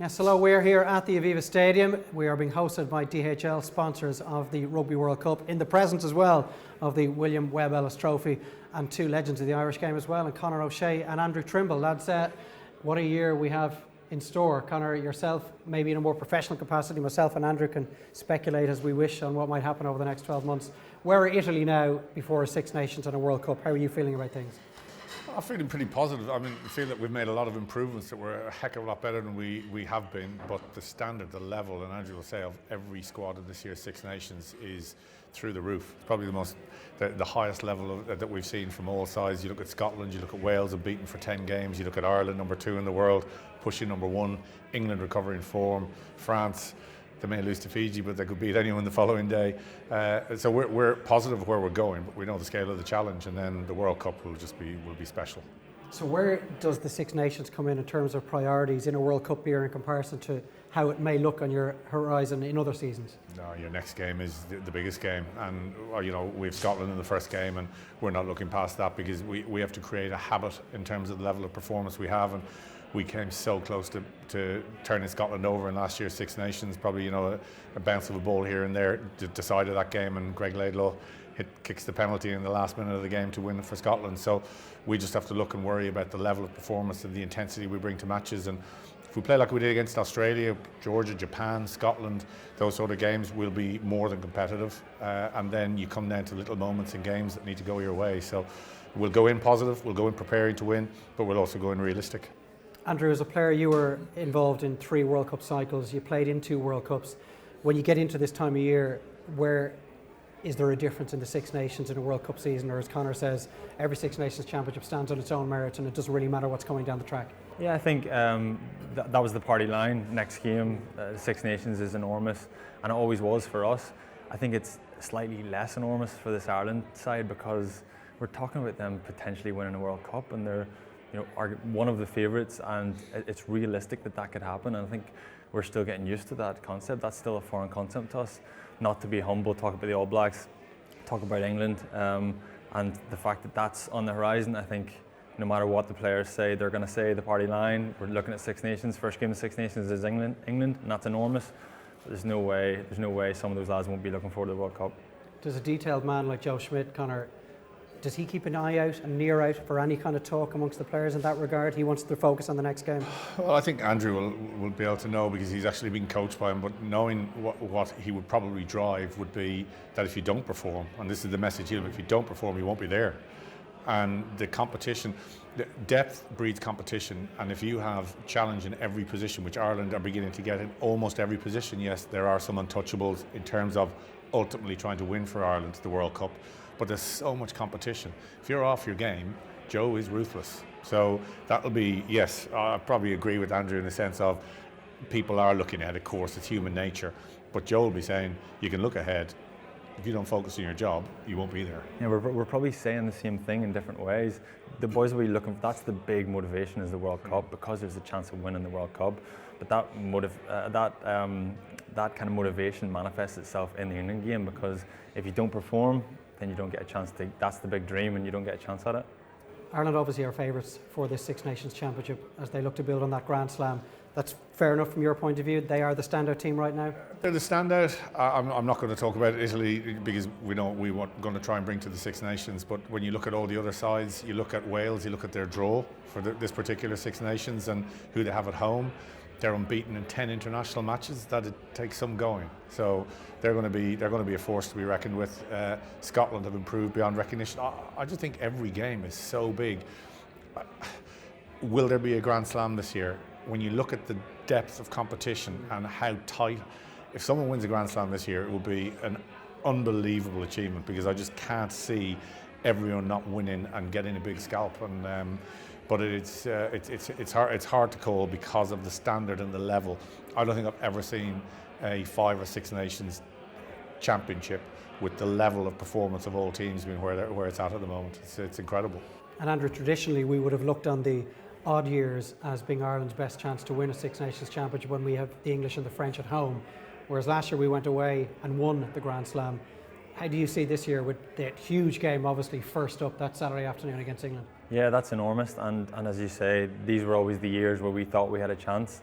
Yes, hello, we're here at the Aviva Stadium. We are being hosted by DHL, sponsors of the Rugby World Cup, in the presence as well of the William Webb Ellis Trophy, and two legends of the Irish game as well, and Conor O'Shea and Andrew Trimble. Lads, what a year we have in store. Conor, yourself, maybe in a more professional capacity, myself and Andrew can speculate as we wish on what might happen over the next 12 months. Where are Italy now before Six Nations and a World Cup? How are you feeling about things? I'm feeling pretty positive. I feel that we've made a lot of improvements, that we're a heck of a lot better than we have been, but the standard, the level, and Andrew will say, of every squad of this year's Six Nations is through the roof. It's probably the highest level that we've seen from all sides. You look at Scotland, you look at Wales, unbeaten for 10 games, you look at Ireland, number 2 in the world, pushing number 1, England recovering form, France, they may lose to Fiji, but they could beat anyone the following day. So we're positive of where we're going, but we know the scale of the challenge, and then the World Cup will be special. So where does the Six Nations come in terms of priorities in a World Cup year in comparison to how it may look on your horizon in other seasons? No, your next game is the biggest game, and we have Scotland in the first game, and we're not looking past that, because we have to create a habit in terms of the level of performance we have, and we came so close to turning Scotland over in last year's Six Nations. Probably a bounce of a ball here and there decided that game, and Greg Laidlaw kicks the penalty in the last minute of the game to win for Scotland. So we just have to look and worry about the level of performance and the intensity we bring to matches. And if we play like we did against Australia, Georgia, Japan, Scotland, those sort of games, will be more than competitive. And then you come down to little moments in games that need to go your way. So we'll go in positive, we'll go in preparing to win, but we'll also go in realistic. Andrew, as a player, you were involved in 3 World Cup cycles. You played in 2 World Cups. When you get into this time of year, where is there a difference in the Six Nations in a World Cup season? Or as Conor says, every Six Nations championship stands on its own merits and it doesn't really matter what's coming down the track? Yeah, I think that was the party line. Next game, the Six Nations is enormous, and it always was for us. I think it's slightly less enormous for this Ireland side, because we're talking about them potentially winning a World Cup, and they're are one of the favourites, and it's realistic that could happen. And I think we're still getting used to that concept. That's still a foreign concept to us. Not to be humble, talk about the All Blacks, talk about England, and the fact that that's on the horizon. I think no matter what the players say, they're going to say the party line. We're looking at Six Nations. First game of Six Nations is England, and that's enormous. But there's no way some of those lads won't be looking forward to the World Cup. Does a detailed man like Joe Schmidt, Conor, does he keep an eye out and an ear out for any kind of talk amongst the players in that regard? He wants to focus on the next game. Well, I think Andrew will be able to know, because he's actually been coached by him, but knowing what he would probably drive would be that if you don't perform, and this is the message here, if you don't perform, you won't be there. And the competition, the depth breeds competition, and if you have challenge in every position, which Ireland are beginning to get in almost every position, yes, there are some untouchables in terms of ultimately trying to win for Ireland the World Cup, but there's so much competition. If you're off your game, Joe is ruthless. So that'll be, yes, I probably agree with Andrew in the sense of people are looking ahead, of course, it's human nature, but Joe will be saying, you can look ahead. If you don't focus on your job, you won't be there. Yeah, we're probably saying the same thing in different ways. The boys will be looking, that's the big motivation, is the World Cup, because there's a chance of winning the World Cup. But that kind of motivation manifests itself in the England game, because if you don't perform, then you don't get a chance to, that's the big dream, and you don't get a chance at it. Ireland obviously are favourites for this Six Nations Championship as they look to build on that Grand Slam. That's fair enough from your point of view. They are the standout team right now. They're the standout. I'm not going to talk about Italy, because we know we were going to try and bring to the Six Nations, but when you look at all the other sides, you look at Wales, you look at their draw for this particular Six Nations and who they have at home. They're unbeaten in 10 international matches. That it takes some going. So they're going to be a force to be reckoned with. Scotland have improved beyond recognition. I just think every game is so big. Will there be a Grand Slam this year? When you look at the depth of competition and how tight, if someone wins a Grand Slam this year, it will be an unbelievable achievement, because I just can't see everyone not winning and getting a big scalp. And but it's hard to call because of the standard and the level. I don't think I've ever seen a 5 or 6 Nations championship with the level of performance of all teams being where it's at the moment. It's incredible. And Andrew, traditionally we would have looked on the odd years as being Ireland's best chance to win a Six Nations championship when we have the English and the French at home, whereas last year we went away and won the Grand Slam. How do you see this year with the huge game obviously first up that Saturday afternoon against England? Yeah, that's enormous, and as you say, these were always the years where we thought we had a chance.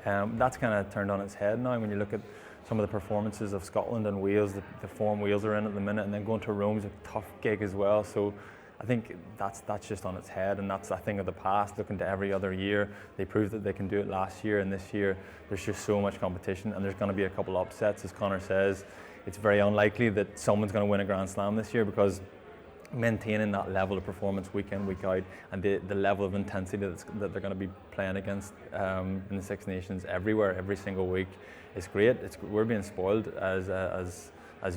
That's kind of turned on its head now when you look at some of the performances of Scotland and Wales, the form Wales are in at the minute, and then going to Rome's a tough gig as well. So I think that's just on its head, and that's a thing of the past. Looking to every other year, they proved that they can do it last year, and this year there's just so much competition, and there's going to be a couple of upsets, as Conor says. It's very unlikely that someone's going to win a Grand Slam this year, because maintaining that level of performance week in, week out, and the level of intensity that they're going to be playing against in the Six Nations everywhere, every single week, is great. We're being spoiled as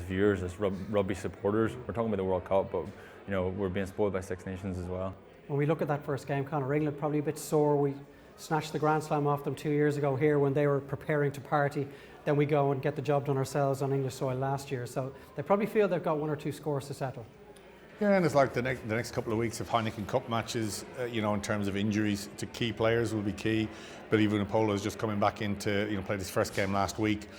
viewers, as rugby supporters. We're talking about the World Cup, but we're being spoiled by Six Nations as well. When we look at that first game, Conor, England probably a bit sore. We snatched the Grand Slam off them 2 years ago here when they were preparing to party. Then we go and get the job done ourselves on English soil last year. So they probably feel they've got 1 or 2 scores to settle. Yeah, and it's like the next couple of weeks of Heineken Cup matches, in terms of injuries to key players will be key. But even Apollo is just coming back into, played his first game last week.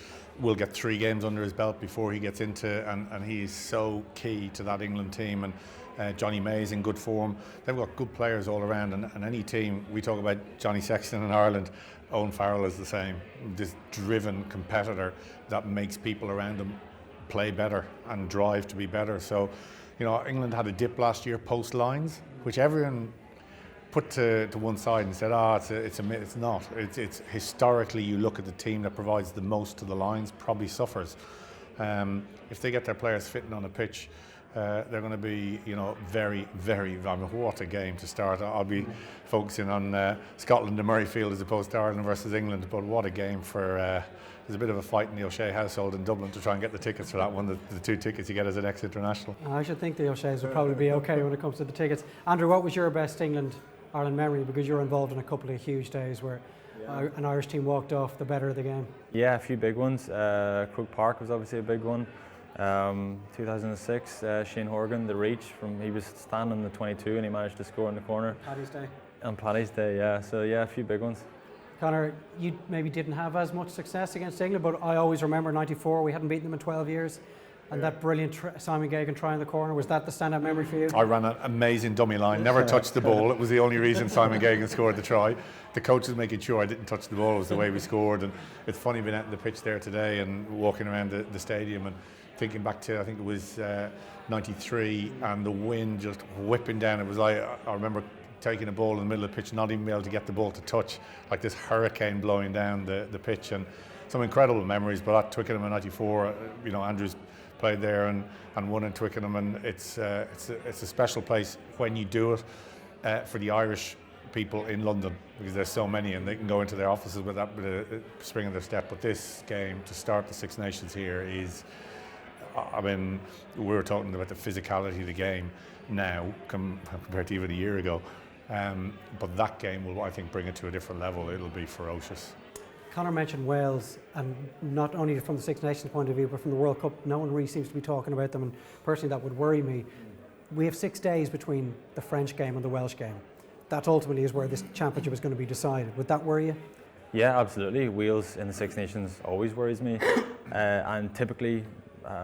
Will get 3 games under his belt before he gets into, and he's so key to that England team. And Johnny May's in good form. They've got good players all around, and any team, we talk about Johnny Sexton in Ireland, Owen Farrell is the same. This driven competitor that makes people around them play better and drive to be better. So, England had a dip last year post lines, which everyone put to one side and said, it's not. It's historically, you look at the team that provides the most to the lines probably suffers. If they get their players fitting on a pitch, they're going to be, very, very. What a game to start! I'll be focusing on Scotland and Murrayfield as opposed to Ireland versus England. But what a game for. There's a bit of a fight in the O'Shea household in Dublin to try and get the tickets for that one, the 2 tickets you get as an ex-international. I should think the O'Sheas will probably be okay when it comes to the tickets. Andrew, what was your best England-Ireland memory? Because you're involved in a couple of huge days where an Irish team walked off the better of the game. Yeah, a few big ones. Croke Park was obviously a big one. 2006, Shane Horgan, the reach, he was standing in the 22 and he managed to score in the corner. Paddy's Day. On Paddy's Day, yeah. So yeah, a few big ones. Conor, you maybe didn't have as much success against England, but I always remember '94, we hadn't beaten them in 12 years. And that brilliant Simon Gagan try in the corner, was that the stand-up memory for you? I ran an amazing dummy line, never touched the ball. It was the only reason Simon Gagan scored the try. The coach was making sure I didn't touch the ball, it was the way we scored. And it's funny being out on the pitch there today and walking around the stadium and thinking back to, I think it was 93, and the wind just whipping down. It was like, I remember taking a ball in the middle of the pitch, not even be able to get the ball to touch, like this hurricane blowing down the pitch. And some incredible memories. But at Twickenham in '94, Andrew's played there and won in Twickenham, and it's a special place when you do it for the Irish people in London, because there's so many and they can go into their offices with that bit of spring in their step. But this game to start the Six Nations here is, we were talking about the physicality of the game now compared to even a year ago. But that game will, I think, bring it to a different level. It'll be ferocious. Conor mentioned Wales, and not only from the Six Nations point of view, but from the World Cup, no one really seems to be talking about them, and personally that would worry me. We have 6 days between the French game and the Welsh game. That ultimately is where this championship is going to be decided. Would that worry you? Yeah, absolutely. Wales in the Six Nations always worries me. And typically,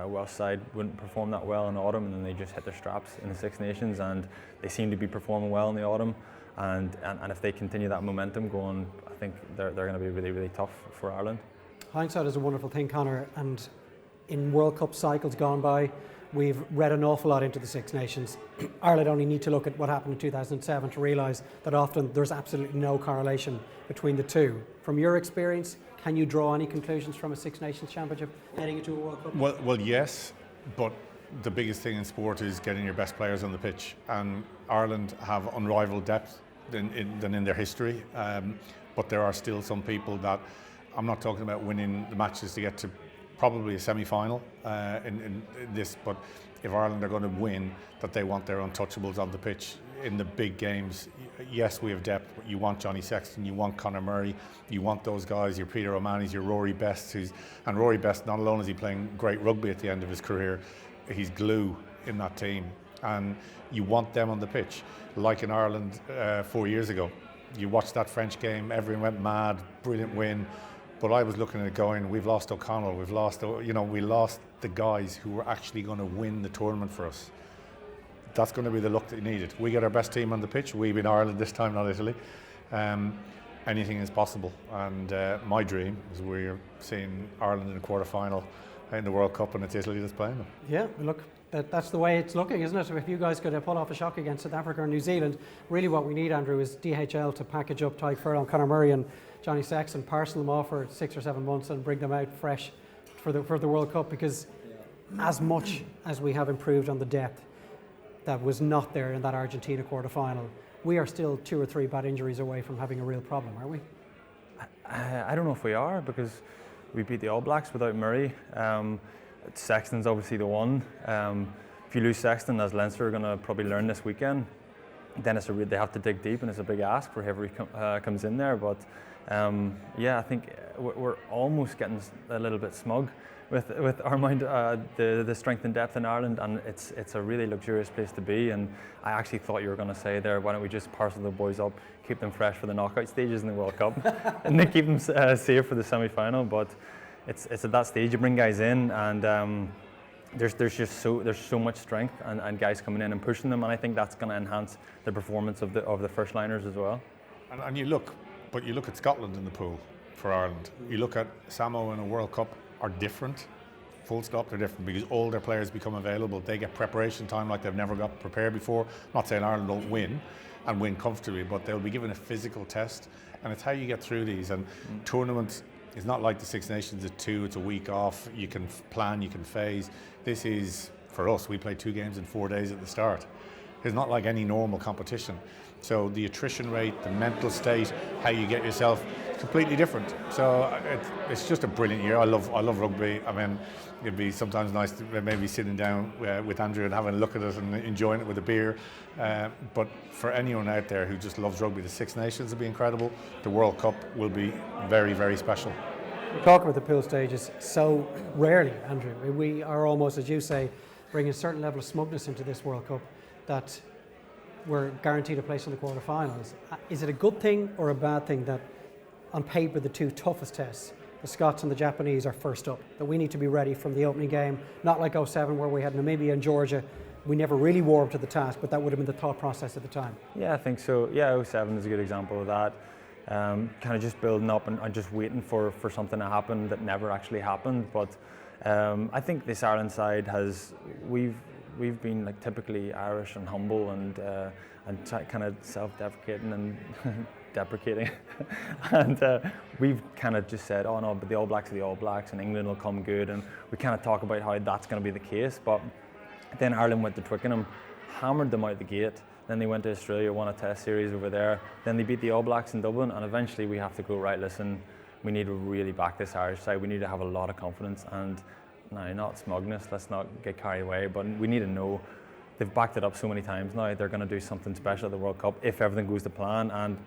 Welsh side wouldn't perform that well in autumn, and then they just hit their straps in the Six Nations, and they seem to be performing well in the autumn. And if they continue that momentum going, I think they're going to be really, really tough for Ireland. Hindsight is a wonderful thing, Conor, and in World Cup cycles gone by, we've read an awful lot into the Six Nations. Ireland only need to look at what happened in 2007 to realise that often there's absolutely no correlation between the two. From your experience, can you draw any conclusions from a Six Nations championship heading into a World Cup? Well, yes, but the biggest thing in sport is getting your best players on the pitch, and Ireland have unrivaled depth than in their history, but there are still some people that, I'm not talking about winning the matches to get to probably a semi-final in this, but if Ireland are going to win, that they want their untouchables on the pitch in the big games. Yes, we have depth, but you want Johnny Sexton, you want Conor Murray, you want those guys, your Peter O'Mahony's, your Rory Best, and Rory Best, not alone is he playing great rugby at the end of his career, he's glue in that team, and you want them on the pitch, like in Ireland 4 years ago. You watched that French game, everyone went mad, brilliant win, but I was looking at it going, we've lost O'Connell, we lost the guys who were actually going to win the tournament for us. That's going to be the look that you needed. We get our best team on the pitch, we beat Ireland this time, not Italy. anything is possible. And my dream is we're seeing Ireland in the quarter-final in the World Cup, and it's Italy that's playing them. Yeah, look, that's the way it's looking, isn't it? If you guys could pull off a shock against South Africa or New Zealand, really what we need, Andrew, is DHL to package up Tyke Furlong, Conor Murray and Johnny Sexton, parcel them off for 6 or 7 months and bring them out fresh for the World Cup, because as much as we have improved on the depth that was not there in that Argentina quarter-final, we are still 2 or 3 bad injuries away from having a real problem, aren't we? I don't know if we are, because we beat the All Blacks without Murray. Sexton's obviously the one. If you lose Sexton, as Leinster are going to probably learn this weekend, then they have to dig deep, and it's a big ask for whoever comes in there. But yeah, I think we're almost getting a little bit smug with our mind, the strength and depth in Ireland, and it's a really luxurious place to be. And I actually thought you were going to say there, why don't we just parcel the boys up, keep them fresh for the knockout stages in the World Cup, and then keep them safe for the semi-final. But it's at that stage you bring guys in, and there's so much strength and guys coming in and pushing them, and I think that's going to enhance the performance of the first liners as well. And you look at Scotland in the pool for Ireland. You look at Samoa in a World Cup are different. Full stop, they're different because all their players become available. They get preparation time like they've never got prepared before. I'm not saying Ireland don't win and win comfortably, but they'll be given a physical test, and it's how you get through these. And tournaments is not like the Six Nations at 2. It's a week off. You can plan, you can phase. This is, for us, we play 2 games in 4 days at the start. It's not like any normal competition. So the attrition rate, the mental state, how you get yourself, completely different. So it's just a brilliant year. I love rugby. I mean, it'd be sometimes nice to maybe sitting down with Andrew and having a look at it and enjoying it with a beer. But for anyone out there who just loves rugby, the Six Nations will be incredible. The World Cup will be very, very special. We talk about the pool stages so rarely, Andrew. We are almost, as you say, bringing a certain level of smugness into this World Cup that we're guaranteed a place in the quarterfinals. Is it a good thing or a bad thing that on paper the 2 toughest tests, the Scots and the Japanese, are first up, that we need to be ready from the opening game, not like 07 where we had Namibia and Georgia? We never really warmed to the task, but that would have been the thought process at the time. Yeah, I think so. Yeah, 07 is a good example of that. Kind of just building up and just waiting for something to happen that never actually happened. But I think this Ireland side we've been like typically Irish and humble and kind of self-deprecating and deprecating, and we've kind of just said, oh no, but the All Blacks are the All Blacks and England will come good, and we kind of talk about how that's going to be the case. But then Ireland went to Twickenham, hammered them out the gate. Then they went to Australia, won a test series over there. Then they beat the All Blacks in Dublin, and eventually we have to go, right, listen, we need to really back this Irish side. We need to have a lot of confidence, and now, not smugness, let's not get carried away, but we need to know they've backed it up so many times now. They're going to do something special at the World Cup if everything goes to plan, and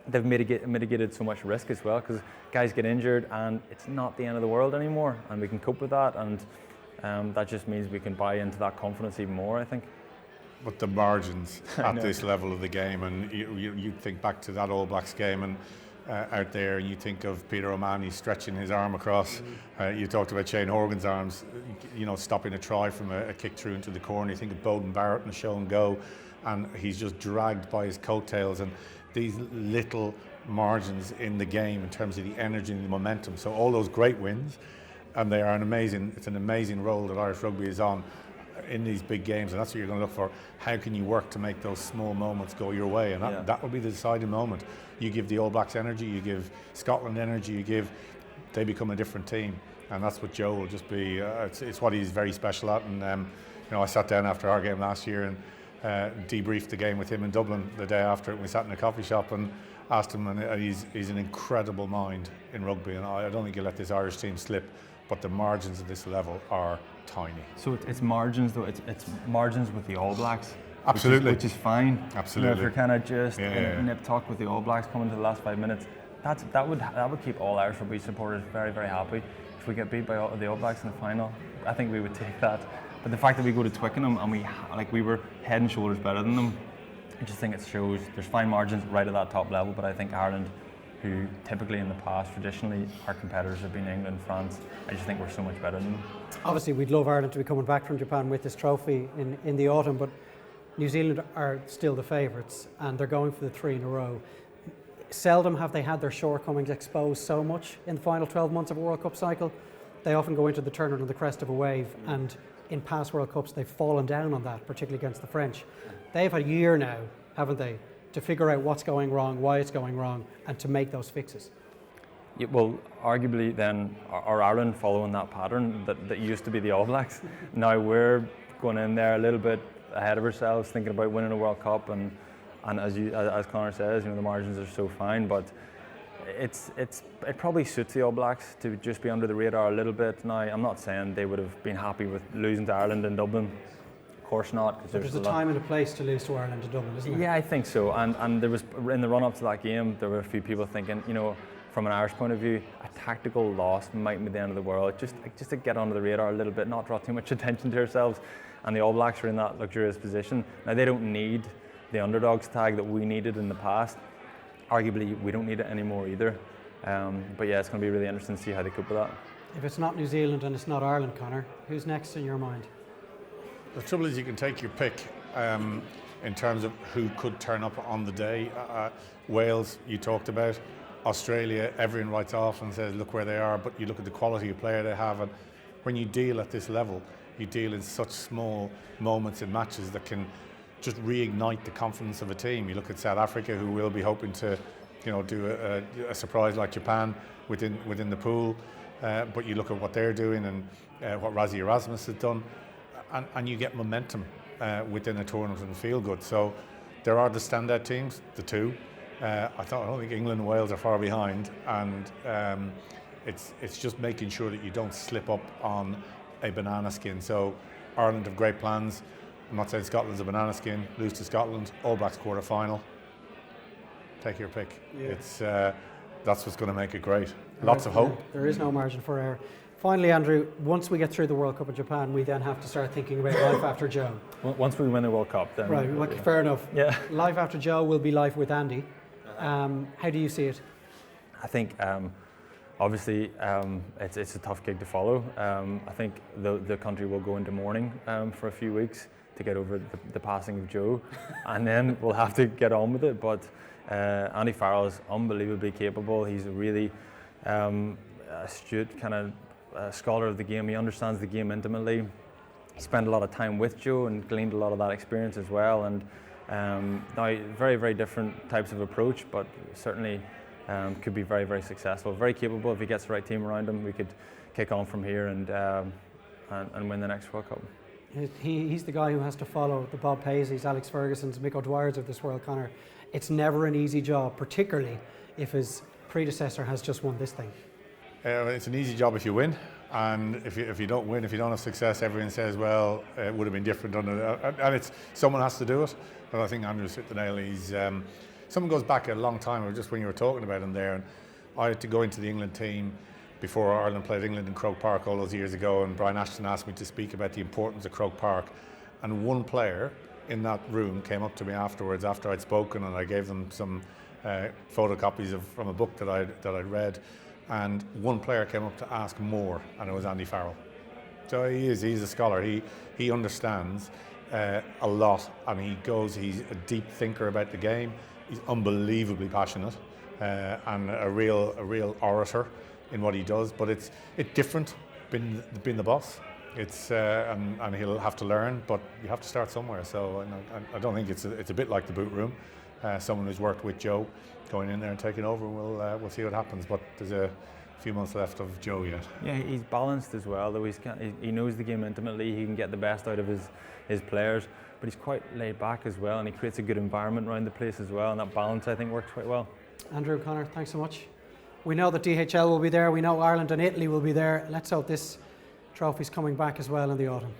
they've mitigated so much risk as well, because guys get injured and it's not the end of the world anymore, and we can cope with that, and that just means we can buy into that confidence even more, I think. But the margins at this level of the game, and you think back to that All Blacks game and out there, and you think of Peter O'Mahony stretching his arm across. You talked about Shane Horgan's arms, stopping a try from a kick through into the corner. You think of Bowden Barrett and a show and go, and he's just dragged by his coattails. And these little margins in the game in terms of the energy and the momentum. So all those great wins, and they are it's an amazing role that Irish rugby is on in these big games, and that's what you're going to look for. How can you work to make those small moments go your way? And that will be the deciding moment. You give the All Blacks energy, you give Scotland energy, they become a different team, and that's what Joe will just be. It's what he's very special at. And I sat down after our game last year and debriefed the game with him in Dublin the day after, and we sat in a coffee shop and asked him, and he's an incredible mind in rugby, and I don't think he'll let this Irish team slip. But the margins at this level are tiny. So it's margins, though. It's margins with the All Blacks. Absolutely. Which is fine. Absolutely. If you're kind of just nip tuck with the All Blacks coming to the last 5 minutes, that would keep all Irish rugby supporters very, very happy. If we get beat by the All Blacks in the final, I think we would take that. But the fact that we go to Twickenham and we were head and shoulders better than them, I just think it shows there's fine margins right at that top level. But I think Ireland, who typically in the past, traditionally, our competitors have been England, France, I just think we're so much better than them. Obviously, we'd love Ireland to be coming back from Japan with this trophy in the autumn, but New Zealand are still the favourites, and they're going for the 3 in a row. seldom have they had their shortcomings exposed so much in the final 12 months of a World Cup cycle. They often go into the tournament on the crest of a wave, and in past World Cups they've fallen down on that, particularly against the French. They've had a year now, haven't they, to figure out what's going wrong, why it's going wrong, and to make those fixes. Yeah, well, arguably then, are Ireland following that pattern that used to be the All Blacks? Now we're going in there a little bit ahead of ourselves, thinking about winning a World Cup, and as Conor says, the margins are so fine, but it probably suits the All Blacks to just be under the radar a little bit. Now, I'm not saying they would have been happy with losing to Ireland in Dublin. Of course not. But there's a time and a place to lose to Ireland in Dublin, isn't there? Yeah, I think so. And there was, in the run-up to that game, there were a few people thinking, from an Irish point of view, a tactical loss might be the end of the world. Just to get under the radar a little bit, not draw too much attention to ourselves. And the All Blacks are in that luxurious position. Now, they don't need the underdogs tag that we needed in the past. Arguably, we don't need it anymore either. But yeah, it's going to be really interesting to see how they cope with that. If it's not New Zealand and it's not Ireland, Conor, who's next in your mind? The trouble is you can take your pick in terms of who could turn up on the day. Wales, you talked about. Australia, everyone writes off and says, look where they are, but you look at the quality of player they have, and when you deal at this level, you deal in such small moments in matches that can just reignite the confidence of a team. You look at South Africa, who will be hoping to, do a surprise like Japan within the pool, but you look at what they're doing and what Rassie Erasmus has done, and you get momentum within a tournament and feel good. So there are the standout teams, the two. I don't think England and Wales are far behind, and it's just making sure that you don't slip up on a banana skin. So Ireland have great plans. I'm not saying Scotland's a banana skin. Lose to Scotland, All Blacks quarter final. Take your pick. Yeah. That's what's going to make it great. Lots of hope. There is no margin for error. Finally, Andrew, once we get through the World Cup in Japan, we then have to start thinking about life after Joe. Once we win the World Cup, then. Right, fair enough. Yeah. Life after Joe will be life with Andy. How do you see it? I think obviously it's a tough gig to follow. I think the country will go into mourning for a few weeks to get over the passing of Joe, and then we'll have to get on with it. But Andy Farrell is unbelievably capable. He's a really astute kind of scholar of the game. He understands the game intimately. He spent a lot of time with Joe and gleaned a lot of that experience as well. And now, very, very different types of approach, but certainly could be very, very successful. Very capable. If he gets the right team around him, we could kick on from here and win the next World Cup. He's the guy who has to follow the Bob Paisley's, Alex Ferguson's, Mick O'Dwyer's of this world, Conor. It's never an easy job, particularly if his predecessor has just won this thing. It's an easy job if you win, and if you don't win, if you don't have success, everyone says, well, it would have been different under and it's someone has to do it. But I think Andrew's hit the nail. He's someone goes back a long time, or just when you were talking about him there, and I had to go into the England team before Ireland played England in Croke Park all those years ago, and Brian Ashton asked me to speak about the importance of Croke Park, and one player in that room came up to me afterwards after I'd spoken, and I gave them some photocopies from a book that I'd read, and one player came up to ask more, and it was Andy Farrell. So he's a scholar. He understands a lot, and he's a deep thinker about the game. He's unbelievably passionate and a real orator in what he does. But it's different being the boss. It's and he'll have to learn, but you have to start somewhere. So I don't think it's a bit like the boot room. Someone who's worked with Joe going in there and taking over. We'll see what happens. But there's a few months left of Joe yet. Yeah, he's balanced as well. Though he knows the game intimately. He can get the best out of his players. But he's quite laid back as well, and he creates a good environment around the place as well. And that balance, I think, works quite well. Andrew, Conor, thanks so much. We know that DHL will be there. We know Ireland and Italy will be there. Let's hope this trophy's coming back as well in the autumn.